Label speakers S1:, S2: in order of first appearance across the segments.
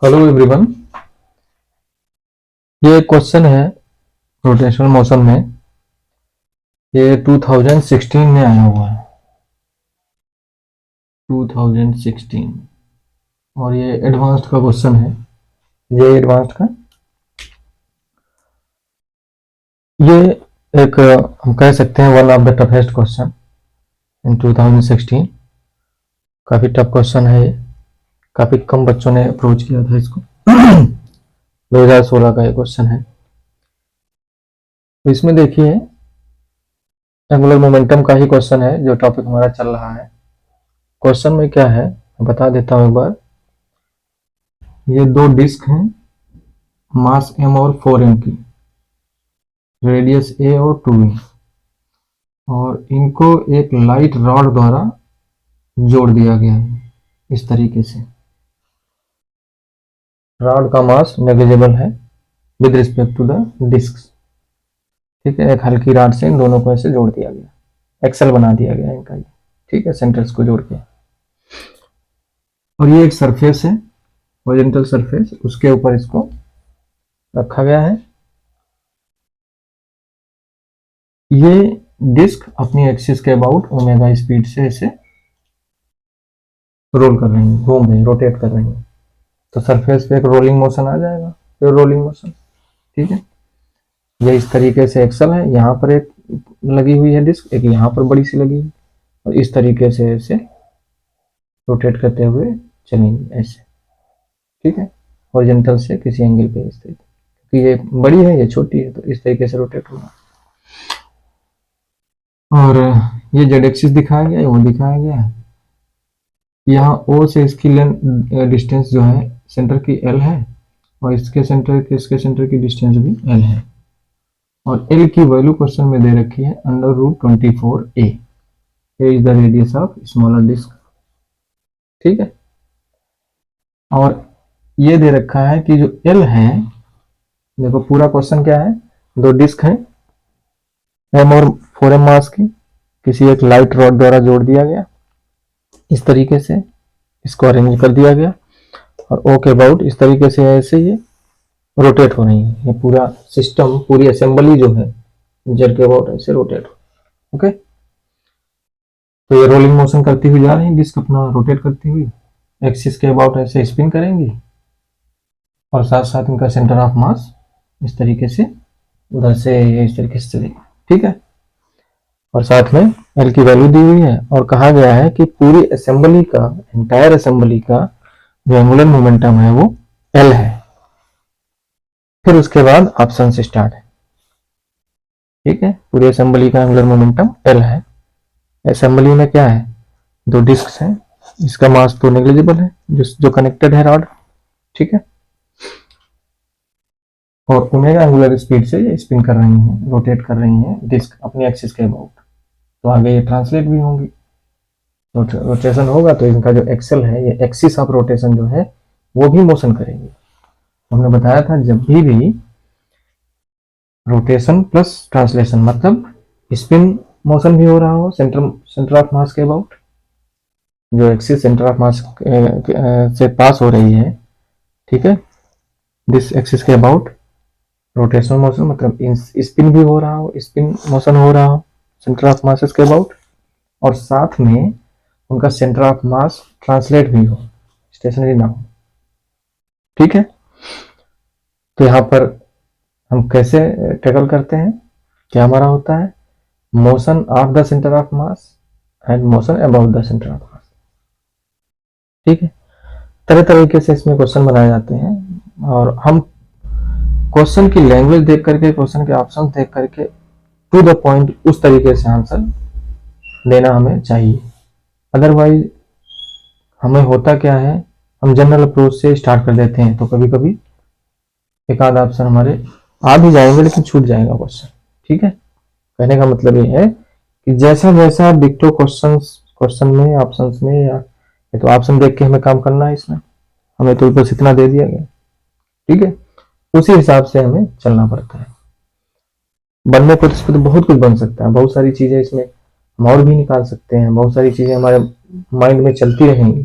S1: Hello everyone. ये question है rotational motion में। ये 2016 में आया हुआ है, 2016। और ये एडवांस्ड का क्वेश्चन है। ये एडवांस्ड का ये एक हम कह सकते हैं one of the toughest question in 2016। काफ़ी टफ क्वेश्चन है ये। काफ़ी कम बच्चों ने अप्रोच किया था इसको। 2016 का ये क्वेश्चन है। तो इसमें देखिए एंगुलर मोमेंटम का ही क्वेश्चन है जो टॉपिक हमारा चल रहा है। क्वेश्चन में क्या है मैं बता देता हूँ एक बार। ये दो डिस्क हैं, मास m और 4m की, रेडियस a और 2a, और इनको एक लाइट रॉड द्वारा जोड़ दिया गया है इस तरीके से। रॉड का मास नेग्लिजिबल है with respect to the disc. ठीक है, एक हल्की रॉड से इन दोनों को ऐसे जोड़ दिया गया, एक्सेल बना दिया गया इनका ये। ठीक है, सेंटर्स को जोड़ के। और ये एक सरफेस है, हॉरिजॉन्टल सरफेस, उसके ऊपर इसको रखा गया है। ये डिस्क अपनी एक्सिस के अबाउट ओमेगा स्पीड से इसे रोल कर रही है, घूम रही है, रोटेट कर रही है। तो सरफेस पे एक रोलिंग मोशन आ जाएगा, फिर रोलिंग मोशन। ठीक है, ये इस तरीके से एक्सल है, यहाँ पर एक लगी हुई है डिस्क, एक यहाँ पर बड़ी सी लगी है, और इस तरीके से इसे रोटेट करते हुए चलेंगे ऐसे। ठीक है, हॉरिजॉन्टल से किसी एंगल पे इस तरीके, क्योंकि ये बड़ी है ये छोटी है, तो इस तरीके से रोटेट होगा। और ये जेड एक्सिस दिखाया गया है, वो दिखाया गया है। यहाँ ओ से इसकी डिस्टेंस जो है सेंटर की एल है, और इसके सेंटर की डिस्टेंस भी एल है। और एल की वैल्यू क्वेश्चन में दे रखी है √24a। A is the radius of smaller disc. ठीक है, और ये दे रखा है कि जो एल है, देखो पूरा क्वेश्चन क्या है, दो डिस्क है m और 4m मास की, किसी एक लाइट रॉड द्वारा जोड़ दिया गया इस तरीके से, इसको अरेंज कर दिया गया, और ओ के अबाउट इस तरीके से ऐसे ये रोटेट हो रही है। ये पूरा सिस्टम, पूरी असेंबली जो है जेड के अबाउट ऐसे रोटेट हो। ओके, तो ये रोलिंग मोशन करती हुई जा रही है, डिस्क अपना रोटेट करती हुई एक्सिस के अबाउट ऐसे स्पिन करेंगी, और साथ साथ इनका सेंटर ऑफ मास इस तरीके से उधर से इस तरीके से चलेगी। ठीक है, और साथ में एल की वैल्यू दी हुई है, और कहा गया है कि पूरी असेंबली का, एंटायर असेंबली का जो एंगुलर मोमेंटम है वो एल है। फिर उसके बाद ऑप्शन से स्टार्ट है। ठीक है, पूरी असेंबली का एंगुलर मोमेंटम एल है। असेंबली में क्या है, दो डिस्क हैं, इसका मास तो नेग्लिजिबल है जो कनेक्टेड है रॉड। ठीक है, और ओमेगा एंगुलर स्पीड से ये स्पिन कर रही हैं, रोटेट कर रही हैं डिस्क अपनी एक्सिस के अबाउट। तो आगे ये ट्रांसलेट भी होंगी, रोटेशन होगा तो इनका जो एक्सेल है, ये एक्सिस ऑफ रोटेशन जो है वो भी मोशन करेंगे। हमने बताया था जब भी रोटेशन प्लस ट्रांसलेशन मतलब स्पिन मोशन भी हो रहा हो सेंटर ऑफ मास के अबाउट, जो एक्सिस सेंटर ऑफ मास से पास हो रही है। ठीक है, दिस एक्सिस के अबाउट रोटेशनल मोशन मतलब स्पिन भी हो रहा हो, स्पिन मोशन हो रहा हो सेंटर ऑफ मास के अबाउट, और साथ में उनका सेंटर ऑफ मास ट्रांसलेट भी हो, स्टेशनरी ना हो। ठीक है, तो यहाँ पर हम कैसे टैकल करते हैं, क्या हमारा होता है, motion of the centre of mass and motion about the centre of मास। ठीक है, तरह तरीके से इसमें क्वेश्चन बनाए जाते हैं, और हम क्वेश्चन की लैंग्वेज देख करके, क्वेश्चन के ऑप्शन देख करके टू द पॉइंट उस तरीके से आंसर देना हमें चाहिए। अदरवाइज हमें होता क्या है, हम जनरल अप्रोच से स्टार्ट कर देते हैं, तो कभी कभी एक आध ऑप्शन हमारे आ भी जाएंगे लेकिन छूट जाएगा क्वेश्चन। ठीक है, कहने का मतलब ये है कि जैसा जैसा डिक्टो क्वेश्चन में, ऑप्शन में, या तो ऑप्शन देख के हमें काम करना है, इसमें हमें तो बस इतना दे दिया गया। ठीक है, उसी हिसाब से हमें चलना पड़ता है। बनने को तो बहुत कुछ बन सकता है, बहुत सारी चीजें इसमें हम और भी निकाल सकते हैं, बहुत सारी चीजें हमारे माइंड में चलती रहेंगी।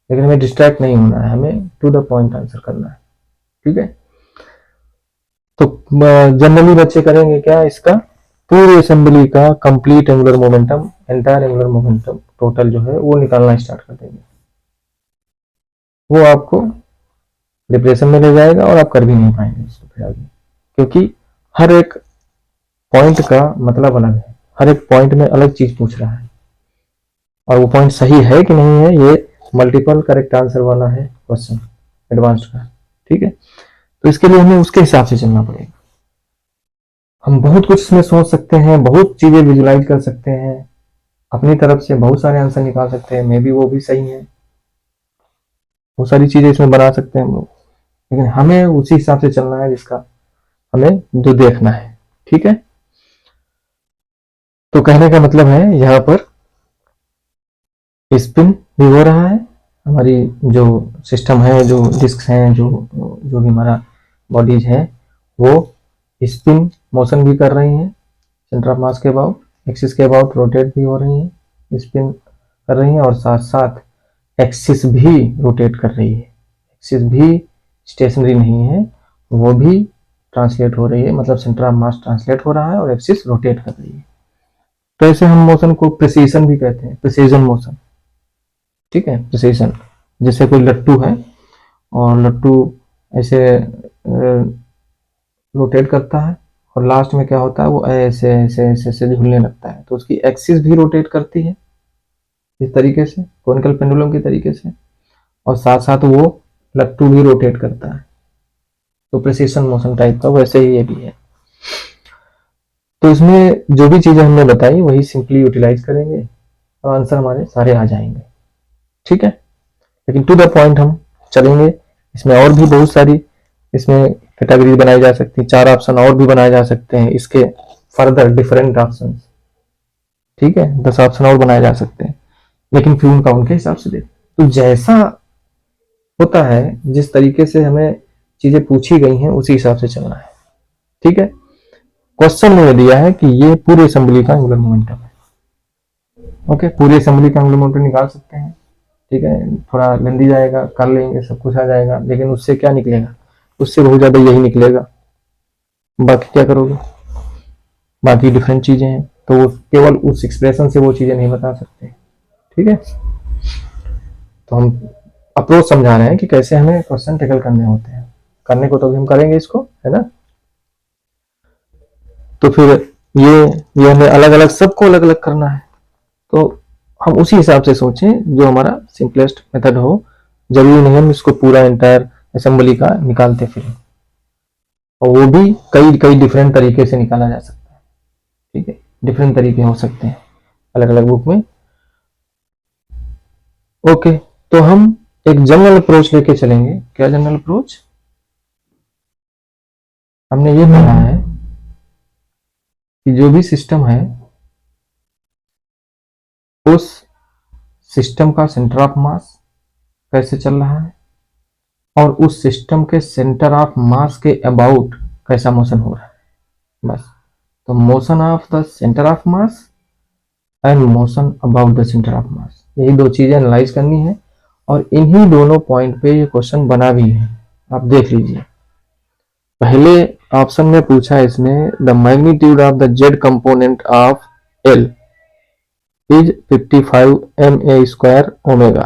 S1: लेकिन हमें डिस्ट्रैक्ट नहीं होना है, हमें टू द पॉइंट आंसर करना है। ठीक है, तो जनरली बच्चे करेंगे क्या, इसका पूरी असेंबली का complete angular momentum, entire angular momentum total जो है वो निकालना स्टार्ट कर देंगे। वो आपको डिप्रेशन में ले जाएगा और आप कर भी नहीं पाएंगे इसको फिर आगे, क्योंकि हर एक पॉइंट का मतलब अलग है, हर एक पॉइंट में अलग चीज पूछ रहा है, और वो पॉइंट सही है कि नहीं है, ये मल्टीपल करेक्ट आंसर वाला है क्वेश्चन एडवांस्ड का। ठीक है, तो इसके लिए हमें उसके हिसाब से चलना पड़ेगा। हम बहुत कुछ इसमें सोच सकते हैं, बहुत चीजें विजुलाइज कर सकते हैं, अपनी तरफ से बहुत सारे आंसर निकाल सकते हैं, मे बी वो भी सही है, बहुत सारी चीजें इसमें बना सकते हैं हम लोग, लेकिन हमें उसी हिसाब से चलना है जिसका हमें जो देखना है। ठीक है, तो कहने का मतलब है यहाँ पर स्पिन भी हो रहा है, हमारी जो सिस्टम है, जो डिस्क हैं, जो भी हमारा बॉडीज है, वो स्पिन मोशन भी कर रही हैं, सेंटर ऑफ मास के अबाउट, एक्सिस के अबाउट रोटेट भी हो रही हैं, स्पिन कर रही हैं, और साथ साथ एक्सिस भी रोटेट कर रही है, एक्सिस भी स्टेशनरी नहीं है, वो भी ट्रांसलेट हो रही है, मतलब सेंटर ऑफ मास ट्रांसलेट हो रहा है और एक्सिस रोटेट कर रही है। तो ऐसे हम मोशन को प्रिसीजन भी कहते हैं, प्रिसीजन मोशन। ठीक है, प्रिसीजन, जैसे कोई लट्टू है और लट्टू ऐसे रोटेट करता है और लास्ट में क्या होता है, वो ऐसे ऐसे ऐसे ऐसे झूलने लगता है, तो उसकी एक्सिस भी रोटेट करती है इस तरीके से, कोनिकल पेंडुलम के तरीके से, और साथ साथ वो लट्टू भी रोटेट करता है, तो प्रिसीजन मोशन टाइप का वैसे ही ये भी है। तो इसमें जो भी चीजें हमने बताई वही सिंपली यूटिलाइज करेंगे और आंसर हमारे सारे आ जाएंगे। ठीक है, लेकिन टू द पॉइंट हम चलेंगे, इसमें और भी बहुत सारी इसमें कैटेगरी बनाई जा सकती है, 4 ऑप्शन और भी बनाए जा सकते हैं इसके फर्दर डिफरेंट ऑप्शन। ठीक है, 10 ऑप्शन और बनाए जा सकते हैं, लेकिन फिर उनका उनके हिसाब से देख, तो जैसा होता है, जिस तरीके से हमें चीजें पूछी गई हैं उसी हिसाब से चलना है। ठीक है, क्वेश्चन में दिया है कि ये पूरी असेंबली का एंगुलर मोमेंटम है। ओके, पूरी असेंबली का एंगुलर मोमेंटम निकाल सकते हैं। ठीक है, थोड़ा लेंदी जाएगा, कर लेंगे, सब कुछ आ जाएगा, लेकिन उससे क्या निकलेगा, उससे बहुत ज्यादा यही निकलेगा, बाकी क्या करोगे, बाकी डिफरेंट चीजें हैं, तो वो केवल उस एक्सप्रेशन से वो चीजें नहीं बता सकते। ठीक है, तो हम अप्रोच समझा रहे हैं कि कैसे हमें क्वेश्चन टैकल करने होते हैं, करने को तो भी हम करेंगे इसको, है ना। तो फिर ये हमें अलग अलग, सबको अलग अलग करना है, तो हम उसी हिसाब से सोचें जो हमारा सिंपलेस्ट मेथड हो, जरूरी नहीं हम इसको पूरा एंटायर असेंबली का निकालते फिरें, और वो भी कई कई डिफरेंट तरीके से निकाला जा सकता है। ठीक है, डिफरेंट तरीके हो सकते हैं अलग अलग बुक में। ओके, तो हम एक जनरल अप्रोच लेके चलेंगे। क्या जनरल अप्रोच, हमने ये पढ़ा है कि जो भी सिस्टम है उस सिस्टम का सेंटर ऑफ मास कैसे चल रहा है, और उस सिस्टम के सेंटर ऑफ मास के अबाउट कैसा मोशन हो रहा है, बस। तो motion of the centre of mass and motion about the centre of मास, यही दो चीजें एनालाइज करनी है, और इन्हीं दोनों पॉइंट पे ये क्वेश्चन बना भी है, आप देख लीजिए। पहले ऑप्शन में पूछा इसने, the magnitude of the Z component of L is 55 ma² omega,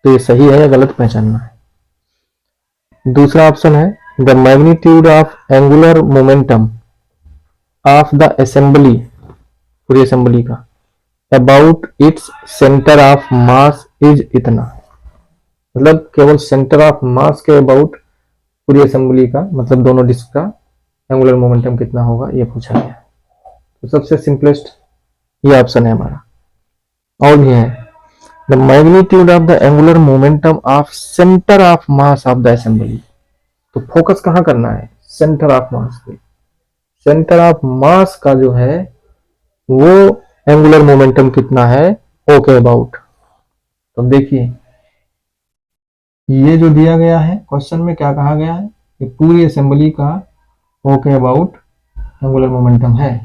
S1: तो ये सही है या गलत पहचानना है। दूसरा ऑप्शन है, the magnitude of angular momentum of the assembly, पूरी असेंबली का, about its centre of mass is इतना, मतलब केवल सेंटर ऑफ मास के अबाउट पूरी असेंबली का, मतलब दोनों डिस्क का एंगुलर मोमेंटम कितना होगा, ये पूछा गया। तो सबसे सिंपलेस्ट ये ऑप्शन है हमारा। और भी है, the magnitude of the angular momentum of centre of mass of the assembly, तो फोकस कहाँ करना है, सेंटर ऑफ मास पे, सेंटर ऑफ मास का जो है वो एंगुलर मोमेंटम कितना है ओके अबाउट। तो देखिए ये जो दिया गया है क्वेश्चन में, क्या कहा गया है कि पूरी असेंबली का ओके अबाउट एंगुलर मोमेंटम है,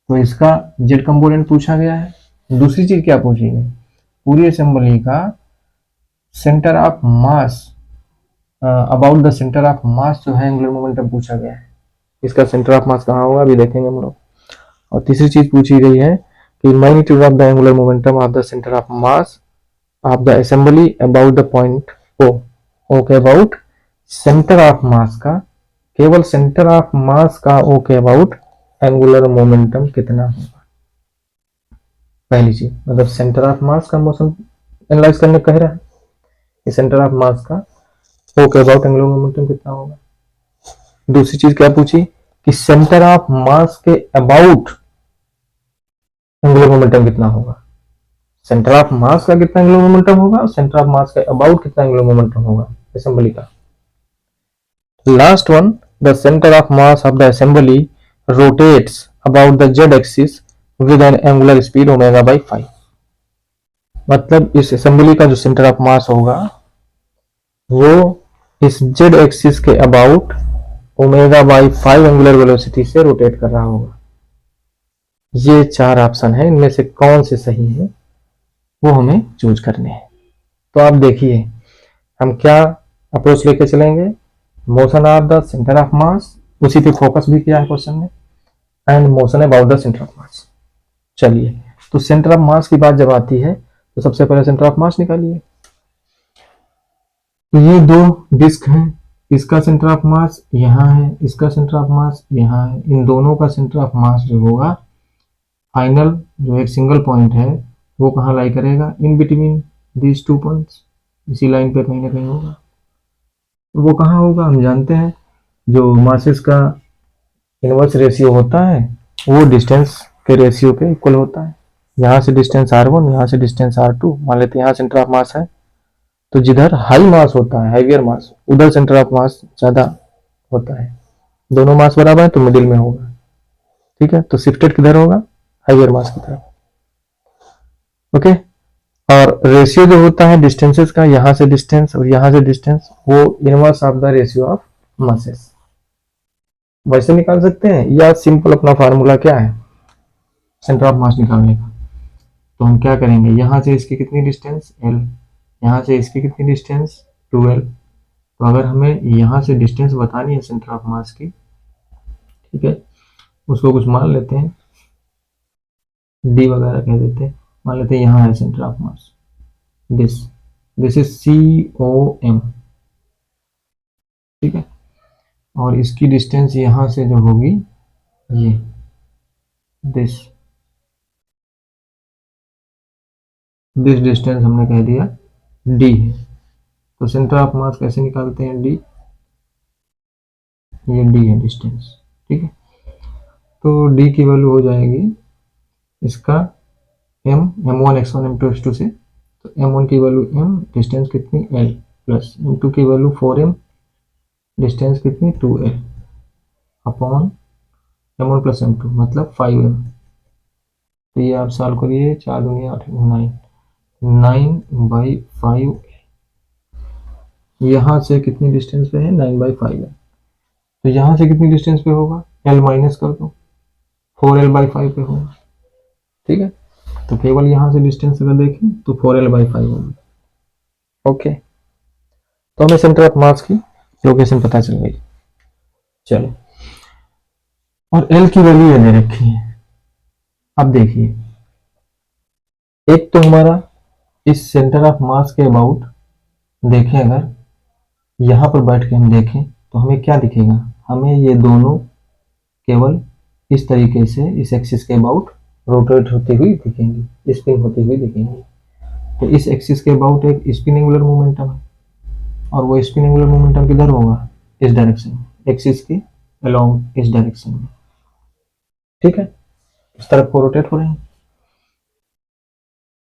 S1: तो इसका जेड कंपोनेंट पूछा गया है। दूसरी चीज क्या पूछी गई, पूरी असेंबली का centre of mass, about the centre of मास जो है एंगुलर मोमेंटम पूछा गया है। इसका सेंटर ऑफ मास कहाँ होगा अभी देखेंगे हम लोग। और तीसरी चीज पूछी गई है कि magnitude of the angular momentum of the centre of mass of the assembly about the point O. Okay, about centre of mass का, केवल सेंटर ऑफ मास का ओ के अबाउट एंगुलर मोमेंटम कितना होगा। पहली चीज मतलब सेंटर ऑफ मास का मोशन एनालाइज करने कह रहा है कि सेंटर ऑफ मास का ओ के अबाउट एंगुलर मोमेंटम कितना होगा। दूसरी चीज क्या पूछी कि सेंटर ऑफ मास के अबाउट एंगुलर मोमेंटम कितना होगा। सेंटर ऑफ मास का कितना एंगुलर मोमेंटम होगा और सेंटर ऑफ मास के अबाउट कितना एंगुलर मोमेंटम होगा असेंबली का। Last one, the centre of mass of the assembly rotates about the Z axis with an angular speed omega by 5। मतलब इस असेंबली का जो सेंटर ऑफ मास होगा वो इस जेड एक्सिस के about omega by 5 angular velocity से रोटेट कर रहा होगा। ये चार ऑप्शन है, इनमें से कौन से सही है वो हमें चूज करने हैं। तो आप देखिए हम क्या अप्रोच लेके चलेंगे। Motion of the centre of मास, उसी पे फोकस भी किया है क्वेश्चन में, and motion about the centre of मास। चलिए, तो सेंटर ऑफ मास की बात जब आती है तो सबसे पहले सेंटर ऑफ मास निकालिए। तो ये दो डिस्क हैं, इसका सेंटर ऑफ मास यहाँ है, इसका सेंटर ऑफ मास यहाँ है। इन दोनों का सेंटर ऑफ मास जो होगा फाइनल जो एक सिंगल पॉइंट है वो कहाँ लाई करेगा, in between these two points, इसी लाइन पे कहीं ना कहीं होगा। वो कहाँ होगा हम जानते हैं, जो मासेस का इनवर्स रेशियो होता है वो डिस्टेंस के रेशियो के इक्वल होता है। यहाँ से डिस्टेंस r1, यहाँ से डिस्टेंस r2, मान लेते हैं यहाँ सेंटर ऑफ मास है, तो जिधर हाई मास होता है, हैवियर मास, उधर सेंटर ऑफ मास ज्यादा होता है। दोनों मास बराबर है तो मिडिल में होगा, ठीक है। तो शिफ्टेड किधर होगा, हैवियर मास की तरफ, ओके। और रेशियो जो होता है डिस्टेंसेस का, यहाँ से डिस्टेंस और यहाँ से डिस्टेंस, वो inverse of the ratio of masses. वैसे निकाल सकते हैं या सिंपल अपना फार्मूला क्या है सेंटर ऑफ मास निकालने का। तो हम क्या करेंगे, यहाँ से इसकी कितनी डिस्टेंस l, यहाँ से इसकी कितनी डिस्टेंस 2l। तो अगर हमें यहाँ से डिस्टेंस बतानी है सेंटर ऑफ मास की, ठीक है, उसको कुछ मान लेते हैं d वगैरह कह देते हैं, मान लेते हैं यहाँ है centre of mass, this is COM, ठीक है। और इसकी डिस्टेंस यहाँ से जो होगी ये दिस डिस्टेंस हमने कह दिया d है। तो सेंटर ऑफ मास कैसे निकालते हैं, d, ये d है डिस्टेंस, ठीक है। तो d की वैल्यू हो जाएगी इसका m1 x1 m2 x2 से, तो m1 की वैल्यू m, डिस्टेंस कितनी l, प्लस m2 की वैल्यू 4m, डिस्टेंस कितनी 2l, upon m1 plus m2 मतलब 5m। तो ये आप सॉल्व करिए, 4 दूनी 8, 9/5। यहाँ से कितनी डिस्टेंस पे है, 9/5 है। तो यहाँ से कितनी डिस्टेंस पे होगा, l माइनस कर दो, 4l/5 पे होगा, ठीक है। तो केवल यहाँ से डिस्टेंस अगर देखें तो 4l/5 होगी, ओके। तो हमें सेंटर ऑफ मास की लोकेशन पता चल गई। चलो, और l की वैल्यू ये दे रखी है। अब देखिए, एक तो हमारा इस सेंटर ऑफ मास के अबाउट देखें, अगर यहाँ पर बैठ के हम देखें तो हमें क्या दिखेगा, हमें ये दोनों केवल इस तरीके से इस एक्सिस के अबाउट रोटेट होती हुई दिखेंगी, स्पिन होती हुई दिखेंगी। तो इस एक्सिस के अबाउट एक स्पिन एंगुलर मोमेंटम है, और वो स्पिन एंगुलर मोमेंटम किधर होगा, इस डायरेक्शन में, एक्सिस के अलोंग इस डायरेक्शन में, ठीक है, इस तरफ को रोटेट हो रहे हैं।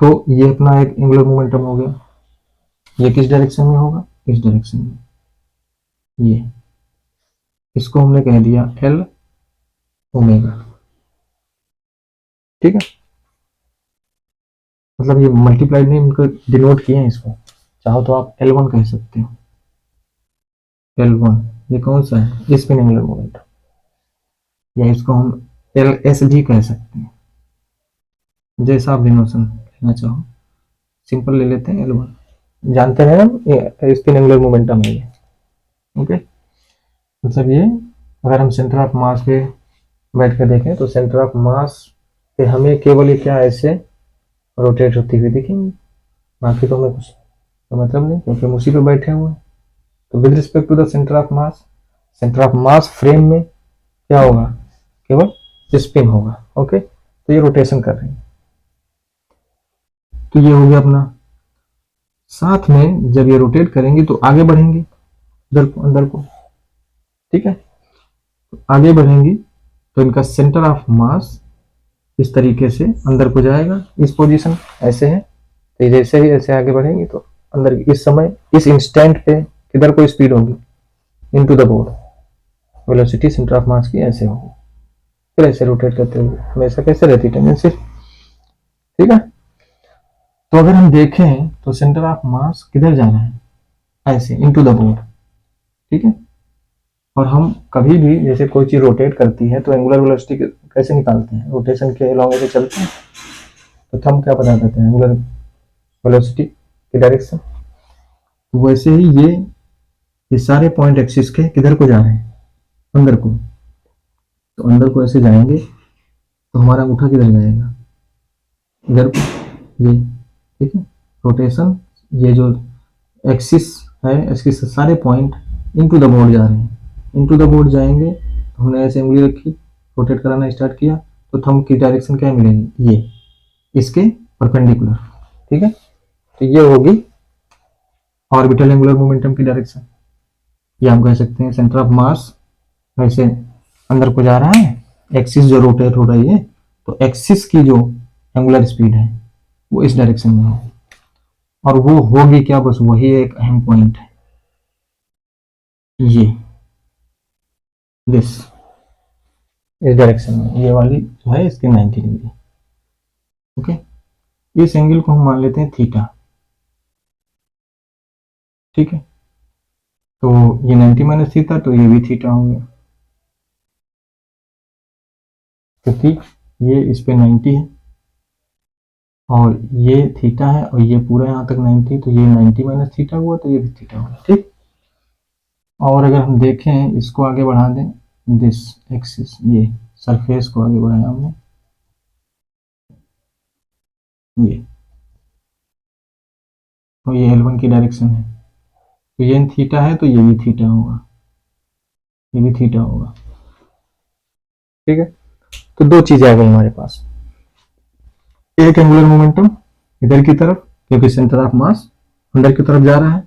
S1: तो ये अपना एक एंगुलर मोमेंटम हो गया। ये किस डायरेक्शन में होगा, इस डायरेक्शन में। ये इसको हमने कह दिया l ओमेगा, ठीक है। मतलब ये मल्टीप्लाइड नहीं, उनको डिनोट किए हैं इसको, चाहो तो आप L1 कह सकते हो। L1 ये कौन सा है, स्पिन एंगुलर मोमेंटम, या इसको हम LS भी कह सकते हैं, जैसा आप डिनोशन लेना चाहो। सिंपल ले लेते हैं L1, जानते हैं हम, स्पिन एंगुलर मोमेंटम है ये। ओके, मतलब ये अगर हम सेंटर ऑफ मास पे बैठ कर देखें तो सेंटर ऑफ मास पे हमें केवल ये क्या ऐसे रोटेट होती हुई दिखेंगी, बाकी तो हमें कुछ तो मतलब नहीं, क्योंकि हम उसी पे बैठे हुए हैं। तो with respect to the centre of mass, centre of mass frame में क्या होगा, केवल स्पिन होगा। ओके, तो ये रोटेशन कर रही है। तो ये हो गया अपना। साथ में जब ये रोटेट करेंगे तो आगे बढ़ेंगे इधर को, अंदर को, ठीक है। तो आगे बढ़ेंगी तो इनका सेंटर ऑफ मास इस तरीके से अंदर को जाएगा, इस पोजीशन ऐसे है। तो जैसे ही ऐसे आगे बढ़ेंगी तो अंदर इस समय इस इंस्टेंट पे किधर को स्पीड होगी, into the board, velocity centre of mass की ऐसे होगी। फिर ऐसे रोटेट करते हुए हमेशा कैसे रहती टेंडेंसी, ठीक है। तो अगर हम देखें तो सेंटर ऑफ मास किधर जाना है, ऐसे इनटू द बोर्ड, ठीक है। और हम कभी भी जैसे कोई चीज रोटेट करती है तो एंगुलर वेलोसिटी कैसे निकालते हैं, रोटेशन के अलॉन्ग ऐसे चलते हैं, तो हम क्या बता देते हैं एंगुलर वेलोसिटी की डायरेक्शन। तो वैसे ही ये सारे पॉइंट एक्सिस के किधर को जा रहे हैं, अंदर को। तो अंदर को ऐसे जाएंगे तो हमारा अंगूठा किधर जाएगा, इधर को, ये, ठीक है। रोटेशन, ये जो एक्सिस है, एक्सिस से सारे पॉइंट इनटू द बोर्ड जा रहे हैं, इनटू द बोर्ड जाएंगे। तो हमने ऐसे उंगली रखी, रोटेट कराना स्टार्ट किया, तो थंब की डायरेक्शन क्या मिलेगी, ये इसके परपेंडिकुलर, ठीक है। तो ये होगी ऑर्बिटल एंगुलर मोमेंटम की डायरेक्शन। ये हम कह सकते हैं सेंटर ऑफ मास वैसे अंदर को जा रहा है, एक्सिस जो रोटेट हो रही है, तो एक्सिस की जो एंगुलर स्पीड है वो इस डायरेक्शन में हो, और वो होगी क्या, बस वही एक अहम पॉइंट है, ये दिस, इस डायरेक्शन में ये वाली जो है इसके 90 डिग्री। ओके, इस एंगल को हम मान लेते हैं थीटा, ठीक है। तो ये 90 माइनस थीटा, तो ये भी थीटा हो गया, क्योंकि ये इस पे 90 है और ये थीटा है और ये पूरा यहाँ तक 90, तो ये 90 माइनस थीटा हुआ, तो ये भी थीटा हुआ, ठीक। और अगर हम देखें इसको आगे बढ़ा दें, दिस एक्सिस, ये सरफेस को आगे बढ़ाया हमने, ये तो ये L1 की डायरेक्शन है, तो ये थीटा है तो ये भी थीटा होगा, ये भी थीटा होगा, ठीक है। तो दो चीजें आ गई हमारे पास, एक एंगुलर मोमेंटम इधर की तरफ क्योंकि सेंटर ऑफ मास अंदर की तरफ जा रहा है,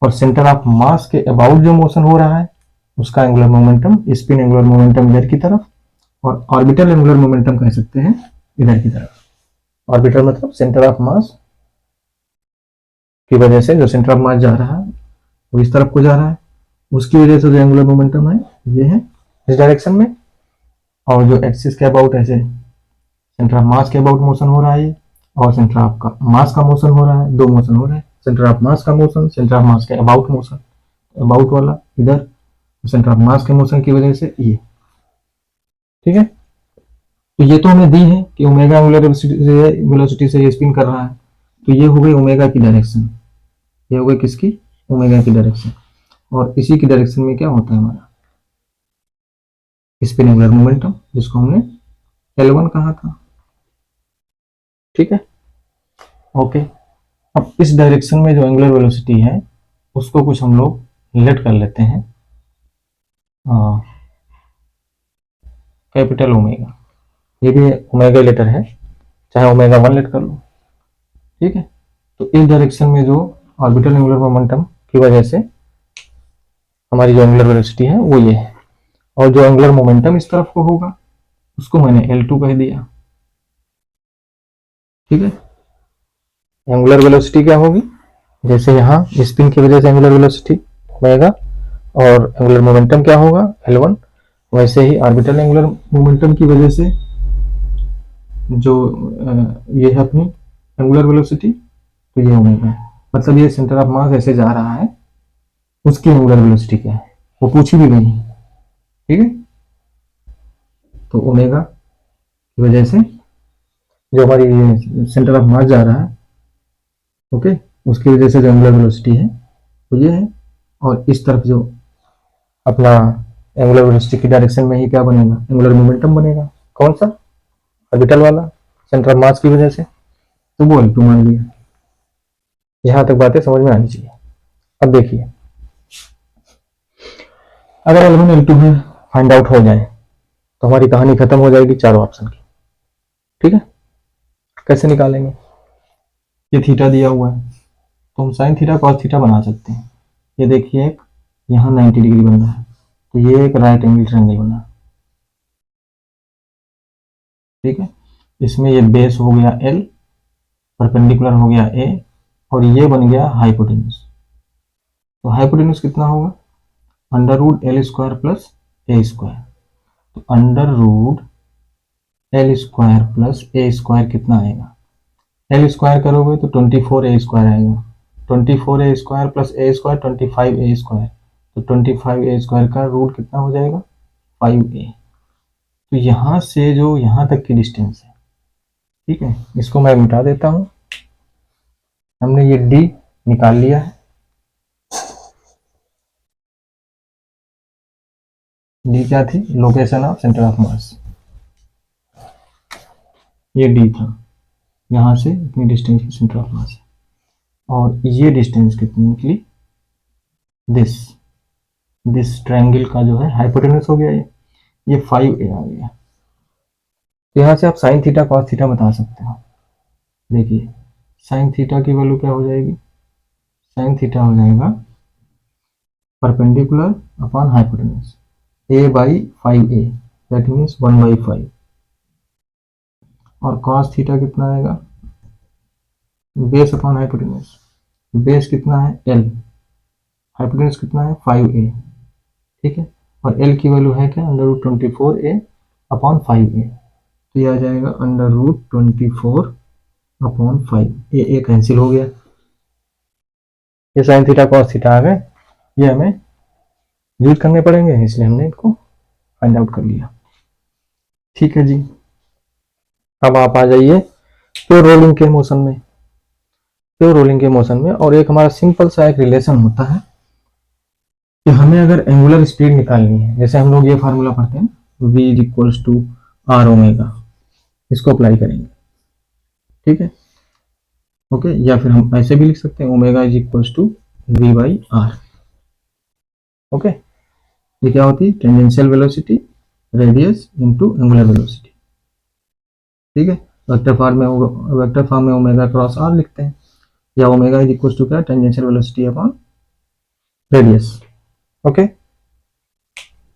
S1: और सेंटर ऑफ मास के अबाउट जो मोशन हो रहा है उसका angular momentum, spin angular momentum इधर की तरफ, और ऑर्बिटल एंगुलर मोमेंटम कह सकते हैं इधर की तरफ। ऑर्बिटल मतलब सेंटर ऑफ मास की वजह से जो सेंटर ऑफ मास जा रहा है वो इस तरफ को जा रहा है, उसकी वजह से जो एंगुलर मोमेंटम है ये है इस डायरेक्शन में, और जो एक्सिस के अबाउट ऐसे सेंटर ऑफ मास के अबाउट मोशन हो रहा है, और सेंटर ऑफ का मास का मोशन हो रहा है, दो मोशन हो रहे हैं, सेंटर ऑफ मास का मोशन, सेंटर ऑफ मास के अबाउट मोशन, अबाउट वाला इधर, सेंटर ऑफ मास के मोशन की वजह से ये, ठीक है। तो ये तो हमें दी है कि ओमेगा एंगुलर वेलोसिटी से ये स्पिन कर रहा है, तो ये हो गई ओमेगा की डायरेक्शन, ये हो गई किसकी, ओमेगा की डायरेक्शन। और इसी की डायरेक्शन में क्या होता है हमारा स्पिन एंगुलर मोमेंटम, जिसको हमने L1 कहा था, ठीक है। ओके, अब इस डायरेक्शन में जो एंगुलर वेलोसिटी है उसको कुछ हम लोग लेट कर लेते हैं कैपिटल ओमेगा, ये भी ओमेगा लेटर है, चाहे ओमेगा 1 लेट कर लो, ठीक है। तो इस डायरेक्शन में जो ऑर्बिटल एंगुलर मोमेंटम की वजह से हमारी जो एंगुलर वेलोसिटी है वो ये है, और जो एंगुलर मोमेंटम इस तरफ को होगा उसको मैंने L2 कह दिया, ठीक है। एंगुलर वेलोसिटी क्या होगी, जैसे यहाँ स्पिन की वजह से एंगुलर वेलोसिटी ओमेगा और एंगुलर मोमेंटम क्या होगा L1, वैसे ही ऑर्बिटल एंगुलर मोमेंटम की वजह से जो ये है अपनी एंगुलर वेलोसिटी, तो ये ओमेगा है, मतलब ये सेंटर ऑफ मास ऐसे जा रहा है, उसकी एंगुलर वेलोसिटी क्या है वो पूछी भी गई, ठीक है। तो ओमेगा की वजह से जो हमारी सेंटर ऑफ मास जा रहा है, ओके, उसकी वजह से जो एंगुलर वेलोसिटी है वो ये है, और इस तरफ जो अपना एंगुलर वेलोसिटी की डायरेक्शन में ही क्या बनेगा, एंगुलर मोमेंटम बनेगा। कौन सा, ऑर्बिटल वाला, सेंटर ऑफ मास की वजह से। तो वो L2 मान लिया। यहां तक बातें समझ में आनी चाहिए। अब देखिए, अगर L1 L2 में फाइंड आउट हो जाए तो हमारी कहानी खत्म हो जाएगी चारों ऑप्शन की। ठीक है, कैसे निकालेंगे, ये थीटा दिया हुआ है तो हम साइन थीटा कॉस थीटा बना सकते हैं। ये देखिए, एक यहाँ 90 डिग्री बन रहा है तो ये एक राइट एंगल ट्रायंगल बना। ठीक है, इसमें ये बेस हो गया L, परपेंडिकुलर हो गया A, और ये बन गया हाइपोटेन्यूज। तो हाइपोटेन्यूज कितना होगा, under root L square plus A square. तो under root L square plus A square कितना आएगा, L स्क्वायर करोगे तो 24A स्क्वायर आएगा। 24A square plus A square 25A square. तो 25A स्क्वायर का रूट कितना हो जाएगा, 5A। तो यहां से जो यहां तक की डिस्टेंस है, ठीक है, इसको मैं मिटा देता हूं। हमने ये D निकाल लिया है। D क्या थी, लोकेशन ऑफ सेंटर ऑफ मास। ये D था, यहां से इतनी डिस्टेंस की सेंटर ऑफ मास है, और ये डिस्टेंस कितनी निकली, दिस ट्रायंगल का जो है हाइपोटेन्यूज हो गया ये 5A आ गया। यहां से आप साइन थीटा कॉस थीटा बता सकते हो। देखिए, साइन थीटा की वैल्यू क्या हो जाएगी, साइन थीटा हो जाएगा perpendicular upon hypotenuse, A by 5A, that means 1/5। और कॉस थीटा कितना आएगा, बेस अपॉन हाइपोटेन्यूज, बेस कितना है L, हाइपोटेन्यूज कितना है 5A। ठीक है, और L की वैल्यू है क्या, under root 24A upon 5A। तो ये आ जाएगा अंडर रूट 24 अपॉन 5। ये कैंसिल हो गया, ये साइन थीटा कॉस थीटा आ गए, ये हमें यूज करने पड़ेंगे, इसलिए हमने इनको फाइंड आउट कर लिया। ठीक है जी, अब आप आ जाइए प्योर रोलिंग के मोशन में। प्योर रोलिंग के मोशन में और एक हमारा सिंपल सा एक रिलेशन होता है कि हमें अगर एंगुलर स्पीड निकालनी है, जैसे हम लोग ये फार्मूला पढ़ते हैं v is equals to r omega, इसको अप्लाई करेंगे। ठीक है, ओके, या फिर हम ऐसे भी लिख सकते हैं omega is equals to v by r. Okay, ये क्या होती है, tangential velocity radius into angular velocity. ठीक है, वेक्टर फॉर्म में ओमेगा क्रॉस आर लिखते हैं, या ओमेगा इज इक्वल्स टू क्या, tangential velocity upon radius. Okay,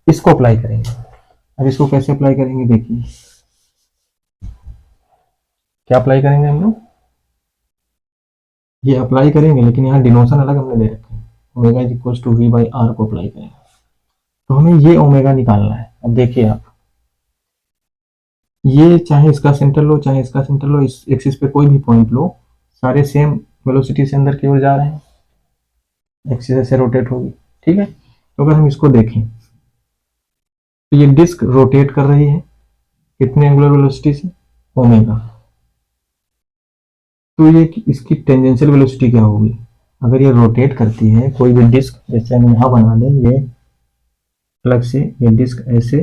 S1: इसको अप्लाई करेंगे। अब इसको कैसे अप्लाई करेंगे, देखिए क्या अप्लाई करेंगे हम लोग, ये अप्लाई करेंगे लेकिन यहाँ डिनोशन अलग हमने दे रखे हैं, omega is equals to v by r को अप्लाई करेंगे। तो हमें ये ओमेगा निकालना है। अब देखिए आप, ये चाहे इसका सेंटर लो चाहे इसका सेंटर लो, इस एक्सिस पे कोई भी पॉइंट लो, सारे सेम वेलोसिटी से अंदर की ओर जा रहे हैं, एक्सिस ऐसे रोटेट होगी। ठीक है, तो अगर हम इसको देखें तो ये डिस्क रोटेट कर रही है कितने एंगुलर वेलोसिटी से, ओमेगा। तो ये इसकी टेंजेंशियल वेलोसिटी क्या होगी, अगर ये रोटेट करती है कोई भी डिस्क, जैसे हम यहाँ बना दें, ये अलग से ये डिस्क ऐसे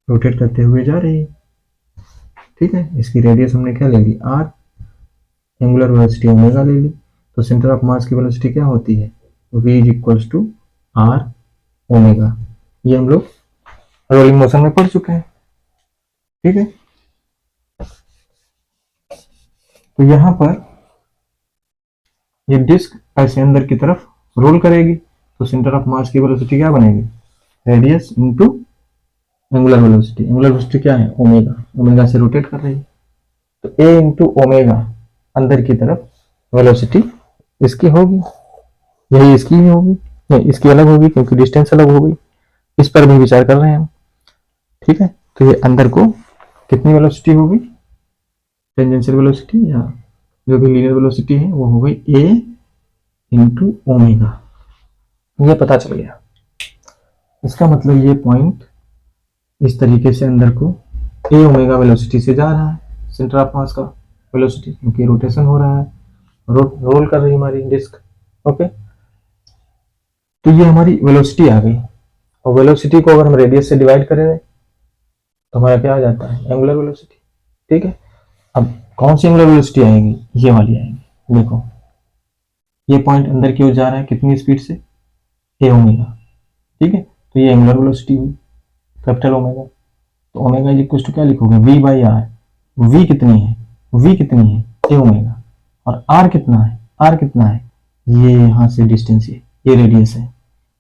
S1: रोटेट करते हुए जा रही है। ठीक है, इसकी रेडियस हमने क्या ले ली, आर, एंगुलर वेलोसिटी ओमेगा ले ली। तो सेंटर ऑफ मास की वेलोसिटी क्या होती है, v is equals to r omega. ये हम लोग रोलिंग मोशन में पढ़ चुके हैं। ठीक है, तो यहां पर ये डिस्क ऐसे अंदर की तरफ रोल करेगी, तो सेंटर ऑफ मास की वेलोसिटी क्या बनेगी, radius into angular velocity. Angular velocity क्या है, ओमेगा, ओमेगा से रोटेट कर रही है, तो ए इंटू ओमेगा अंदर की तरफ वेलोसिटी इसकी होगी, यही इसकी ही होगी, नहीं इसकी अलग होगी क्योंकि डिस्टेंस अलग होगी, इस पर भी विचार कर रहे हैं हम। ठीक है, तो ये अंदर को कितनी वेलोसिटी होगी, टेंजेंशियल वेलोसिटी या जो भी लीनियर वेलोसिटी है वो हो गई ए इंटू ओमेगा। ये पता चल गया, इसका मतलब ये पॉइंट इस तरीके से अंदर को ए ओमेगा वेलोसिटी से जा रहा है, सेंटर ऑफ मास का वेलोसिटी, क्योंकि रोटेशन हो रहा है। रोल कर रही है हमारी डिस्क। ओके, तो ये हमारी वेलोसिटी आ गई, और वेलोसिटी को अगर हम रेडियस से डिवाइड करें तो हमारा क्या आ जाता है, एंगुलर वेलोसिटी। ठीक है, अब कौन सी एंगुलर वेलोसिटी आएगी, ये वाली आएगी। देखो ये पॉइंट अंदर की ओर जा रहा है कितनी स्पीड से, ए ओमेगा। ठीक है, तो ये एंगुलर वेलोसिटी हुई, कैपिटल ओमेगा। तो ओमेगा इज इक्वल टू क्या लिखोगे, वी बाई आर। वी कितनी है, वी कितनी है, ए ओमेगा। और आर कितना है, आर कितना है, ये यहाँ से डिस्टेंस है, ये रेडियस है।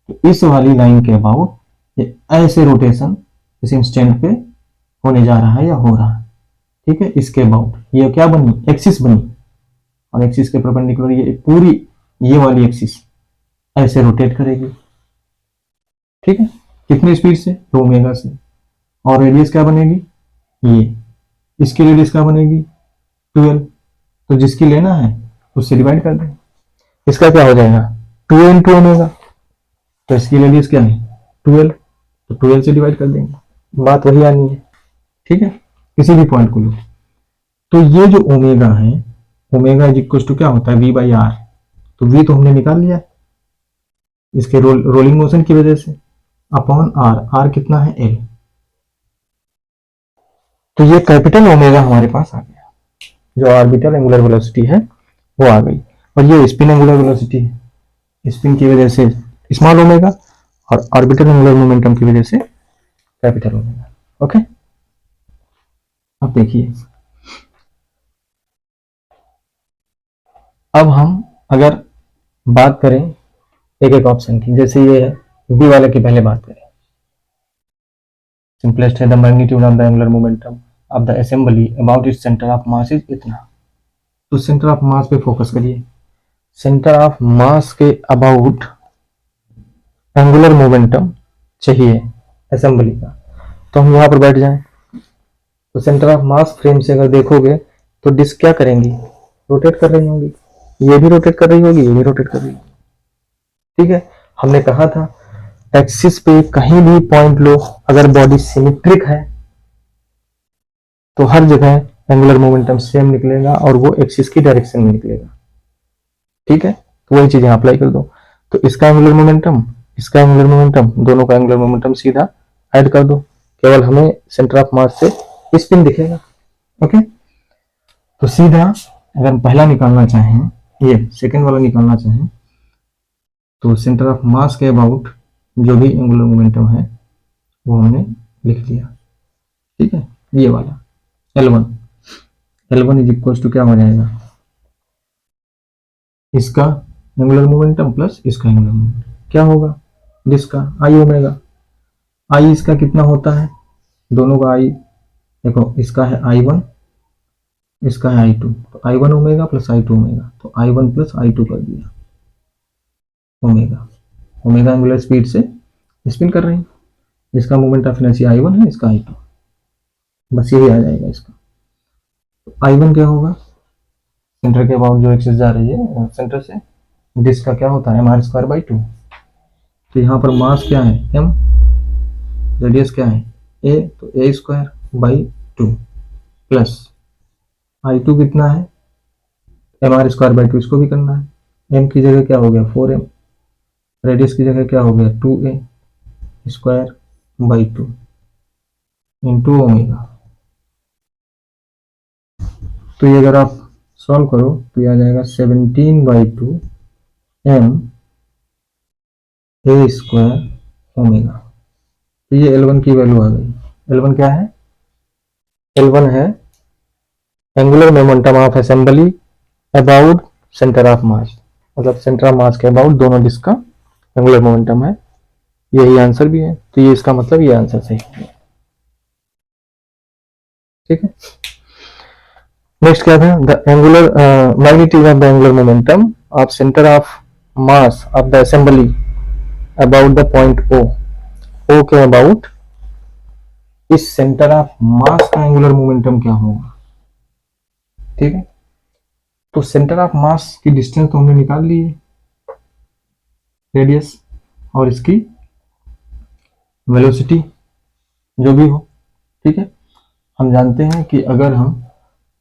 S1: तो इस वाली लाइन के अबाउट ये ऐसे रोटेशन इस इंस्टेंट पे होने जा रहा है या हो रहा है। ठीक है, इसके अबाउट ये क्या बनी, एक्सिस बनी, और एक्सिस के परपेंडिकुलर ये पूरी ये वाली एक्सिस ऐसे रोटेट करेगी। ठीक है, कितनी स्पीड से, ओमेगा से। और रेडियस क्या बनेगी, ये, इसकी रेडियस क्या बनेगी 12। तो जिसकी लेना है उससे डिवाइड कर दें, इसका क्या हो जाएगा 2 इंटू ओमेगा। तो इसकी रेडियस क्या है 12, तो 12 से डिवाइड कर देंगे, बात वही आनी है। ठीक है, किसी भी पॉइंट को लो। तो ये जो ओमेगा है, ओमेगा इज इक्वल टू क्या होता है, वी बाई आर। तो वी तो हमने निकाल लिया इसके रोलिंग मोशन की वजह से, अपॉन आर। आर कितना है, एल। तो ये कैपिटल ओमेगा हमारे पास आ गया, जो ऑर्बिटल एंगुलर वेलोसिटी है वो आ गई। और ये स्पिन एंगुलर वेलोसिटी है, स्पिन की वजह से स्मॉल ओमेगा, और ऑर्बिटल एंगुलर मोमेंटम की वजह से कैपिटल ओमेगा। ओके, अब देखिए, अब हम अगर बात करें एक एक ऑप्शन की, जैसे ये है बी वाले की पहले बात करें। सिंपलेस्ट है, the magnitude of the angular momentum of the assembly about its centre of mass is इतना। तो सेंटर ऑफ मास पे फोकस करिए, सेंटर ऑफ मास के अबाउट एंगुलर मोमेंटम चाहिए असेंबली का। तो हम यहां पर बैठ जाएं, तो सेंटर ऑफ मास फ्रेम से अगर देखोगे तो डिस्क क्या करेंगी, रोटेट कर रही होंगी, ये भी रोटेट कर रही होगी, ये भी रोटेट कर रही होगी। ठीक है, हमने कहा था एक्सिस पे कहीं भी पॉइंट लो, अगर बॉडी सिमेट्रिक है तो हर जगह एंगुलर मोमेंटम सेम निकलेगा और वो एक्सिस की डायरेक्शन में निकलेगा। ठीक है, तो वही चीज यहां अप्लाई कर दो। तो इसका एंगुलर मोमेंटम, इसका एंगुलर मोमेंटम, दोनों का एंगुलर मोमेंटम सीधा ऐड कर दो, केवल हमें सेंटर ऑफ मास से स्पिन दिखेगा। ओके, तो सीधा अगर पहला निकालना चाहें, ये सेकंड वाला निकालना चाहें, तो सेंटर ऑफ मास के अबाउट जो भी एंगुलर मोमेंटम है वो हमने लिख लिया। ठीक है, ये वाला L1, L1 is equal to क्या हो जाएगा, इसका एंगुलर मोमेंटम प्लस इसका एंगुलर मोमेंटम क्या होगा, जिसका आई ओमेगा। आई इसका कितना होता है, दोनों का आई देखो, इसका है I1, इसका है I2। तो I1 omega plus I2 omega, तो I1 प्लस I2 कर दिया ओमेगा। ओमेगा एंगुलर स्पीड से स्पिन कर रही है, इसका मोमेंट ऑफ इनर्शिया I1 है, इसका I2, बस यही आ जाएगा इसका। तो I1 क्या होगा, सेंटर के अबाउट जो एक्सिस जा रही है सेंटर से, डिस्क का क्या होता है mr²/2। तो यहाँ पर मास क्या है m, रेडियस क्या है a, तो a²/2 प्लस I2 कितना है mr²/2, इसको भी करना है। m की जगह क्या हो गया 4m, रेडियस की जगह क्या हो गया 2a² इंटू ओमेगा। तो ये अगर आप सॉल्व करो तो ये आ जाएगा 17/2 m a² ओमेगा। तो ये L1 की वैल्यू आ गई। L1 क्या है, L1 है angular momentum of assembly about centre of मास, मतलब सेंटर ऑफ मास के अबाउट दोनों डिस्क का एंगुलर मोमेंटम है। यही आंसर भी है, तो ये इसका मतलब ये आंसर सही है। ठीक है, नेक्स्ट क्या था, the angular magnitude of the angular momentum of centre of mass of the assembly about the point O। O के अबाउट इस सेंटर ऑफ मास का एंगुलर मोमेंटम क्या होगा। ठीक है, तो सेंटर ऑफ मास की डिस्टेंस तो हमने निकाल ली है, रेडियस, और इसकी वेलोसिटी जो भी हो। ठीक है, हम जानते हैं कि अगर हम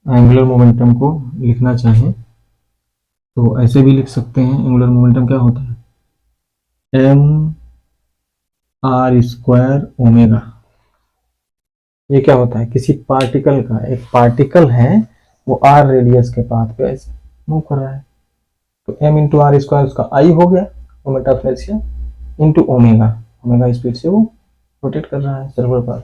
S1: एंगुलर मोमेंटम को लिखना चाहें तो ऐसे भी लिख सकते हैं, एंगुलर मोमेंटम क्या होता है, एम आर स्क्वायर ओमेगा। ये क्या होता है, किसी पार्टिकल का, एक पार्टिकल है वो आर रेडियस के पाथ पे ऐसे मूव कर रहा है, तो एम इंटू आर स्क्वायर उसका आई हो गया, moment of inertia, into omega, omega speed से वो रोटेट कर रहा है सर्कुलर पाथ।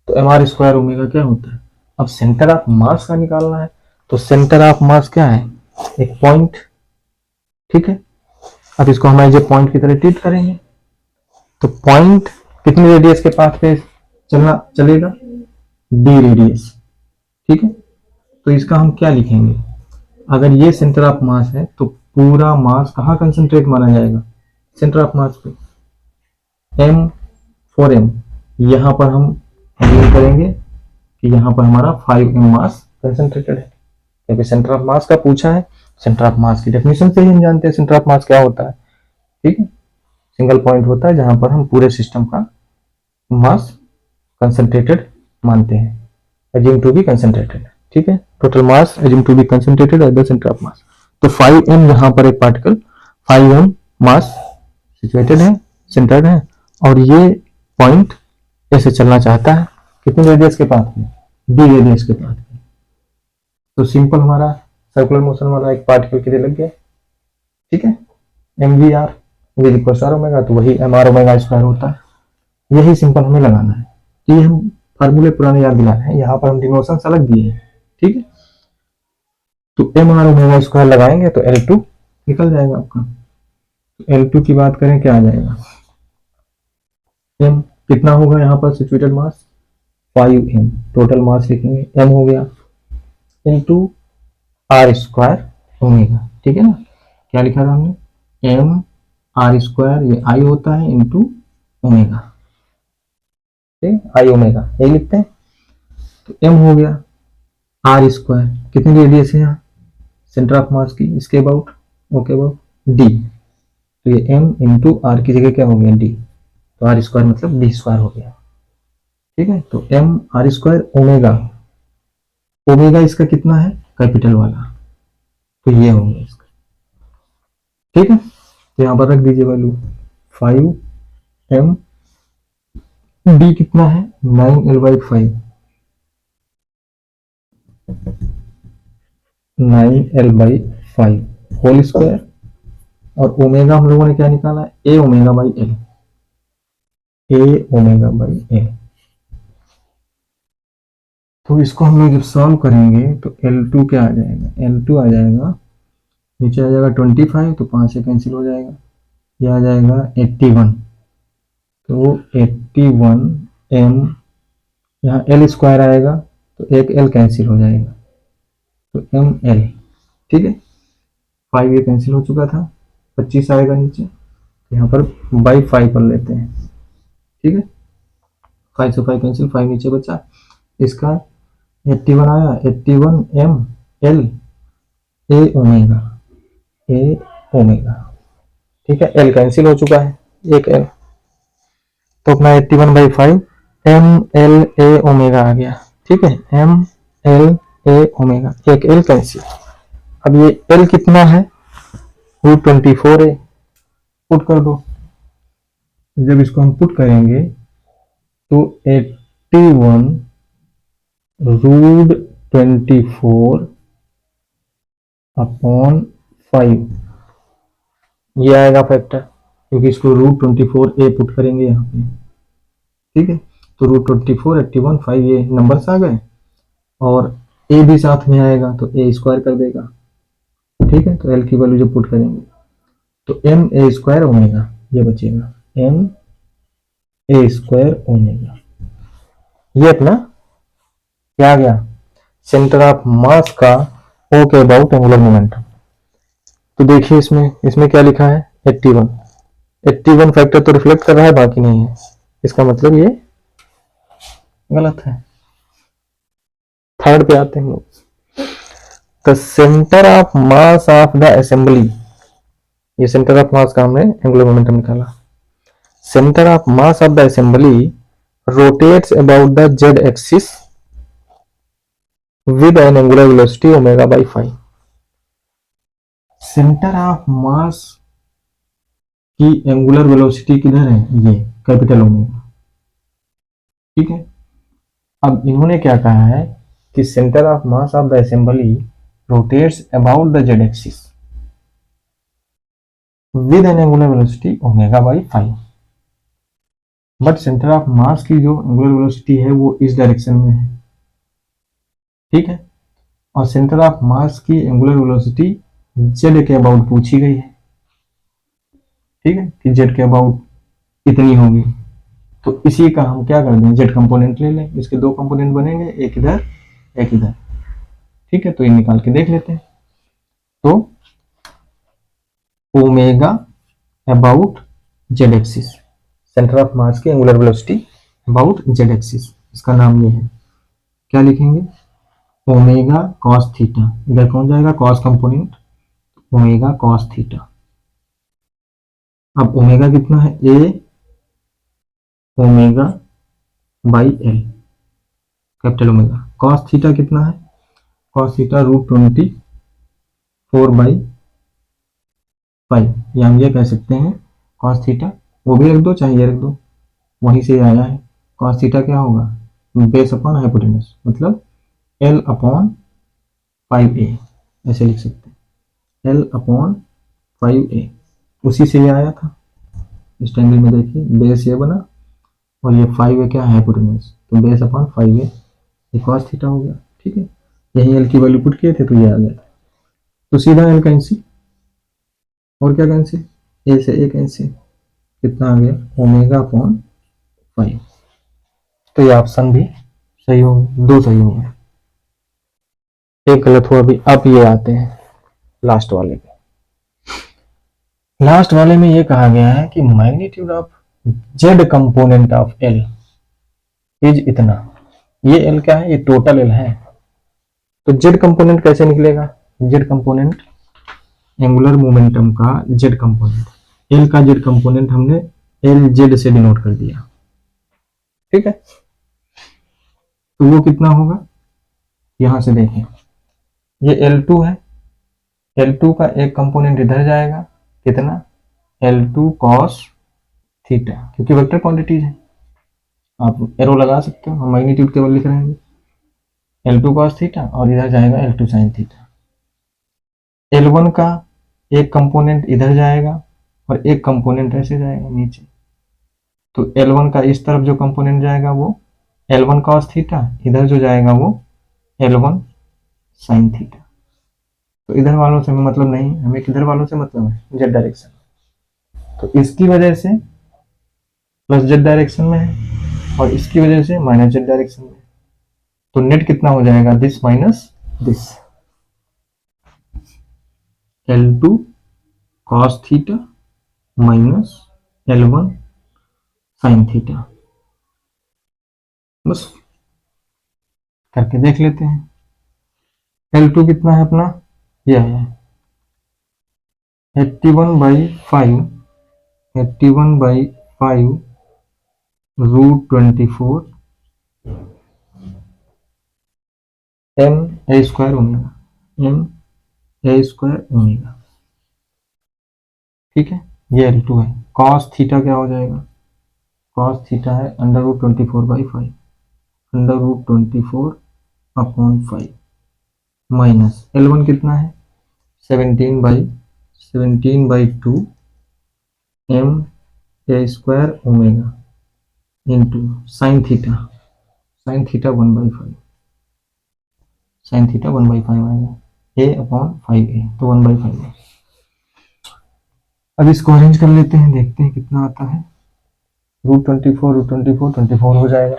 S1: तो एम आर स्क्वायर ओमेगा क्या होता है। अब सेंटर ऑफ मास का निकालना है, तो सेंटर ऑफ मास क्या है, एक पॉइंट, ठीक है। अब इसको हम एज ए पॉइंट की तरह ट्रीट करेंगे। तो पॉइंट कितनी रेडियस के पाथ पे चलेगा, डी रेडियस, ठीक है। तो इसका हम क्या लिखेंगे, अगर ये सेंटर ऑफ मास है तो पूरा मास कहाँ कंसंट्रेट माना जाएगा, सेंटर ऑफ मास पे, एम फॉर एम। यहां पर हम अज्यूम करेंगे कि यहां पर हमारा 5m मास कंसंट्रेटेड है, क्योंकि सेंटर ऑफ मास का पूछा है। सेंटर ऑफ मास की डेफिनेशन से ही हम जानते हैं सेंटर ऑफ मास क्या होता है, ठीक है। सिंगल पॉइंट होता है जहां पर हम पूरे सिस्टम का मास कंसंट्रेटेड मानते हैं, assume to be concentrated, ठीक है। Total mass assume to be concentrated at the center of mass। तो 5m यहाँ पर एक पार्टिकल 5m मास सिचुएटेड है, सेंटर्ड है, और ये पॉइंट ऐसे चलना चाहता है कितने रेडियस के पाथ में, डी रेडियस के पाथ में। तो सिंपल हमारा सर्कुलर मोशन वाला एक पार्टिकल के लिए लग गया, ठीक है। M v r r omega, तो वही एम आर ओमेगा स्क्वायर होता है। यही सिंपल हमें लगाना है, ये हम फार्मूले पुराने याद दिला रहे हैं, यहाँ पर हम डिनोशन अलग दिए हैं, ठीक है। तो एम आर ओमेगा स्क्वायर लगाएंगे तो L2 निकल जाएगा आपका। तो L2 की बात करें क्या आ जाएगा, एम कितना होगा यहाँ पर सिचुएटेड मास 5m, टोटल मास लिखेंगे m हो गया इंटू आर स्क्वायर ओमेगा, ठीक है ना। क्या लिखा था हमने, एम आर स्क्वायर, ये आई होता है, इंटू ओमेगा, ठीक, आई ओमेगा यही लिखते हैं। तो m हो गया आर स्क्वायर, कितनी रेडियस है यहाँ सेंटर ऑफ मास की, इसके अबाउट, ओके अबाउट डी। तो ये m इंटू आर की जगह क्या हो गया डी, तो आर स्क्वायर मतलब डी स्क्वायर हो गया, ठीक है। तो m r square omega, omega इसका कितना है कैपिटल वाला, तो ये होगा इसका, ठीक है। तो यहां पर रख दीजिए वैल्यू 5m, डी कितना है 9l/5, 9l/5 होल स्क्वायर, और ओमेगा हम लोगों ने क्या निकाला है, A omega by L, A omega by L. तो इसको हम लोग जब सॉल्व करेंगे तो L2 क्या आ जाएगा, L2 आ जाएगा, नीचे आ जाएगा 25, तो 5 से कैंसिल हो जाएगा, यह आ जाएगा 81। तो 81m, यहाँ एल स्क्वायर आएगा तो एक एल कैंसिल हो जाएगा, तो ml, ठीक है। 5 ये कैंसिल हो चुका था, 25 आएगा नीचे, यहाँ पर बाई 5 कर लेते हैं, ठीक है। 5 से 5 कैंसिल, 5 नीचे बचा, इसका 81 आया, 81m l ए ओमेगा, ए ओमेगा, ठीक है। एल कैंसिल हो चुका है, एक एल, तो अपना 81/5 एम एल ए ओमेगा आ गया, ठीक है। एम एल ए ओमेगा, एक एल कैंसिल। अब ये एल कितना है, √24 है, पुट कर दो। जब इसको हम पुट करेंगे तो 81√24/5 ये आएगा फैक्टर, क्योंकि इसको √24 ए पुट करेंगे यहाँ पे, ठीक है। तो √24, 81, 5 ये नंबर्स आ गए, और ए भी साथ में आएगा तो ए स्क्वायर कर देगा, ठीक है। तो एल की वैल्यू जब पुट करेंगे तो एम ए स्क्वायर ओमेगा ये बचेगा, एम ए स्क्वायर ओमेगा। ये अपना क्या आ गया, सेंटर ऑफ मास का ओ के अबाउट एंगुलर मोमेंटम। तो देखिए इसमें क्या लिखा है, 81 फैक्टर तो रिफ्लेक्ट कर रहा है, बाकी नहीं है, इसका मतलब ये गलत है। थर्ड पे आते हैं लोग, the centre of mass of the assembly, ये सेंटर ऑफ मास का हमने एंगुलर मोमेंटम निकाला। Centre of mass of the assembly rotates about the Z axis with an angular velocity omega. Centre of mass की angular velocity किधर है, ये capital omega. ठीक है, अब इन्होंने क्या कहा है कि centre of mass of the assembly rotates about the Z axis with an angular velocity omega by 5, but centre of mass की जो एंगुलर वेलोसिटी है वो इस डायरेक्शन में है। ठीक है, और सेंटर ऑफ मास की एंगुलर वेलोसिटी जेड के अबाउट पूछी गई है। ठीक है, कि जेड के अबाउट इतनी होगी, तो इसी का हम क्या कर दें, जेड कंपोनेंट ले लें। इसके दो कंपोनेंट बनेंगे, एक इधर एक इधर। ठीक है, तो ये निकाल के देख लेते हैं। तो omega about Z axis, centre of mass की angular velocity about Z axis, इसका नाम ये है। क्या लिखेंगे, ओमेगा कॉस थीटा, इधर कौन जाएगा, cos component, omega cos theta. अब ओमेगा कितना है, A omega by L, capital omega. Cos theta कितना है, कॉस थीटा √24/5, या हम ये कह सकते हैं कॉस थीटा, वो भी रख दो चाहे ये रख दो, वहीं से आया है। कॉस थीटा क्या होगा, बेस अपॉन हाइपोटेनस, मतलब एल अपॉन 5a, ऐसे लिख सकते हैं, एल अपॉन 5a, उसी से ये आया था। इस ट्रायंगल में देखिए बेस ये बना और ये 5a क्या है, हाइपोटेनस, तो बेस अपॉन 5a, ये cos थीटा हो गया। ठीक है, यही एल की वैल्यू पुट किए थे तो ये आ गया। तो सीधा एल कैंसिल, और क्या कैंसिल, ए से ए कैंसिल, कितना आ गया, ओमेगा अपॉन 5। तो ये ऑप्शन भी सही हो गया, दो सही हो गए, एक गलत हुआ भी। अब ये आते हैं लास्ट वाले पे। लास्ट वाले में ये कहा गया है कि magnitude of Z component of L is इतना। ये एल क्या है, ये टोटल एल है। तो जेड कंपोनेंट कैसे निकलेगा, जेड कंपोनेंट एंगुलर मोमेंटम का जेड कंपोनेंट, एल का जेड कंपोनेंट हमने एल जेड से डिनोट कर दिया। ठीक है, तो वो कितना होगा, यहां से देखें, ये L2 है, L2 का एक कंपोनेंट इधर जाएगा, कितना, L2 cos थीटा, क्योंकि वेक्टर क्वांटिटीज है, आप एरो लगा सकते हो, हम मैग्नीट्यूड केवल लिख रहे हैं। L2 cos थीटा और इधर जाएगा L2 sin थीटा। L1 का एक कंपोनेंट इधर जाएगा और एक कंपोनेंट ऐसे जाएगा नीचे, तो L1 का इस तरफ जो कंपोनेंट जाएगा वो L1 cos थीटा, इधर जो जाएगा वो L1 sin थीटा। तो इधर वालों से हमें मतलब नहीं, हमें किधर वालों से मतलब है, जेड डायरेक्शन। तो इसकी वजह से प्लस जेड डायरेक्शन में है और इसकी वजह से माइनस जेड डायरेक्शन में। तो नेट कितना हो जाएगा, this minus this, L2 cos theta minus L1 sin theta. बस करके देख लेते हैं। L2 कितना है अपना, यह है 81/5, 81/5 √24 m a square omega, m a square omega. ठीक है, ये L2 है। cos थीटा क्या हो जाएगा, cos थीटा है √24/5, √24/5 माइनस L1 कितना है 17/2 m a square omega into sine theta, sine theta 1/5, sine theta 1/5 आएगा, a/5a, तो 1/5 है। अब इसको अरेंज कर लेते हैं, देखते हैं कितना आता है। √24 हो जाएगा।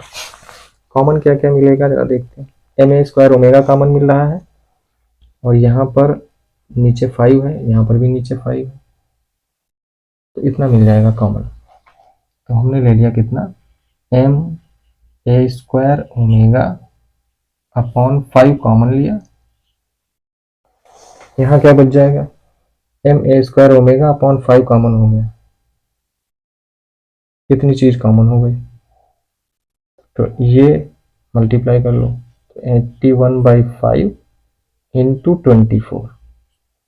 S1: कॉमन क्या क्या मिलेगा जरा देखते हैं, एम ए स्क्वायर ओमेगा कॉमन मिल रहा है और यहाँ पर नीचे 5 है, यहाँ पर भी नीचे 5 है, तो इतना मिल जाएगा कॉमन। तो हमने ले लिया कितना, एम ए स्क्वायर ओमेगा अपॉन 5 कॉमन लिया, यहाँ क्या बच जाएगा, एम ए स्क्वायर ओमेगा अपॉन 5 कॉमन हो गया, कितनी चीज कॉमन हो गई, तो ये मल्टीप्लाई कर लो, तो 81/5 इंटू 24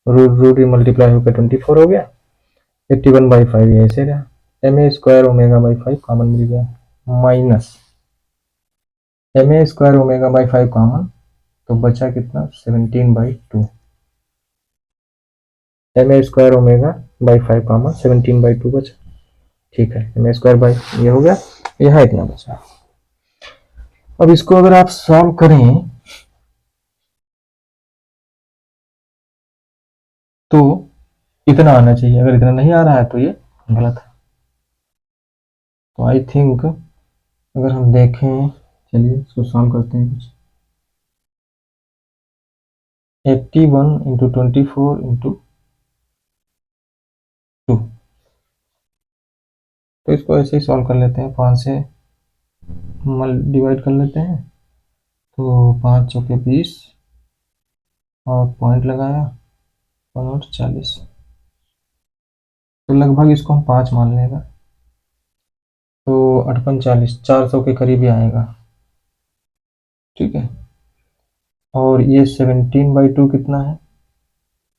S1: रूट मल्टीप्लाई होकर 24 हो गया, 81/5 ये ऐसे रहा, ma square omega by 5 common मिल गया, minus ma square omega by 5 common, तो बचा कितना 17/2, ma square omega by 5 common 17/2 बचा, ठीक है, ma स्क्वायर बाई ये हो गया, यहाँ इतना बचा। अब इसको अगर आप सॉल्व करें तो इतना आना चाहिए, अगर इतना नहीं आ रहा है तो ये गलत है। तो आई थिंक अगर हम देखें, चलिए इसको सॉल्व करते हैं कुछ, 81 इंटू 24 इंटू 2, तो इसको ऐसे ही सॉल्व कर लेते हैं, 5 से डिवाइड कर लेते हैं, तो 5 चौके 20 और पॉइंट लगाया 40, तो लगभग इसको हम 5 मान लेगा, तो 8×5 = 400 के करीब ही आएगा, ठीक है। और ये 17/2 कितना है,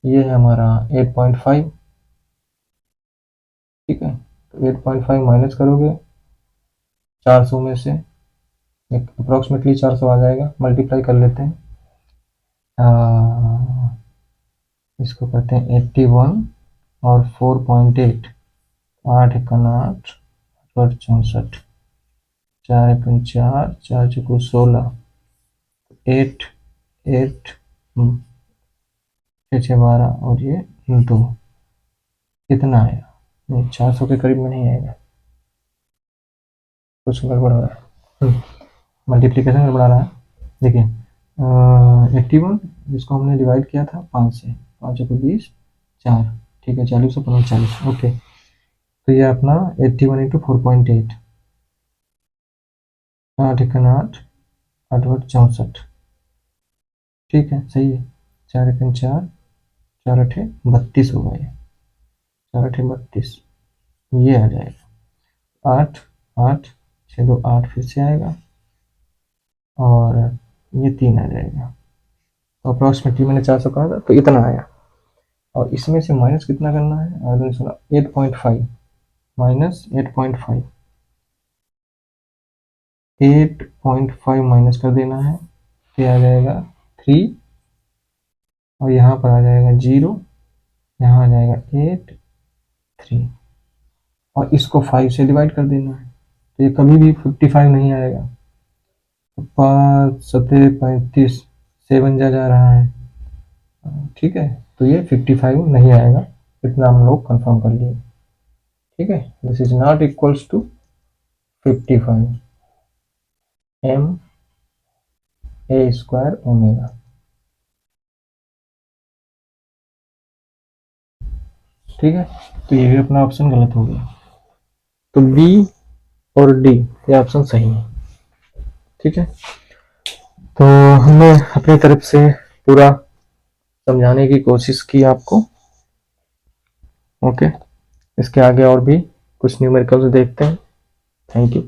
S1: ये है हमारा 8.5, ठीक है। तो 8.5 माइनस करोगे 400 में से, अप्रोक्सीमेटली 400 आ जाएगा, मल्टीप्लाई कर लेते हैं, इसको करते हैं 81 और 4.8, 8 × 8 = 64, 4 × 4 4 × 16, 8 8 6 12 और ये 2, कितना आया, नहीं 400 के करीब में नहीं आएगा, कुछ गड़बड़ हो रहा है, मल्टीप्लीकेशन गड़बड़ा रहा है। देखिए 81 जिसको हमने डिवाइड किया था 5 से, 5 × 20 4, ठीक है, 40 से 40, ओके। तो ये अपना 81 × 4.8, 8 × 8 8 × 64, ठीक है, सही है, 4 × 4 4 8 32 होगा, ये 4 8 32, ये आ जाएगा 8 8 6 2 8 फिर से आएगा, और ये 3 आ जाएगा, तो अप्रॉक्सीमेटली मैंने 400 कहा था तो इतना आया। और इसमें से माइनस कितना करना है, और सुना 8.5 माइनस 8.5, 8.5 माइनस कर देना है, तो आ जाएगा 3, और यहाँ पर आ जाएगा 0, यहाँ आ जाएगा 8 3, और इसको 5 से डिवाइड कर देना है, तो ये कभी भी 55 नहीं आएगा, तो 5 7 35 7 जा रहा है, ठीक है, तो ये 55 नहीं आएगा, इतना हम लोग कंफर्म कर लिए, ठीक है। This is not equals to 55 ma square omega, ठीक है। तो ये भी अपना ऑप्शन गलत हो गया, तो बी और डी ये ऑप्शन सही है, ठीक है। तो हमने अपनी तरफ से पूरा समझाने की कोशिश की आपको, ओके। इसके आगे और भी कुछ न्यूमेरिकल्स देखते हैं, थैंक यू।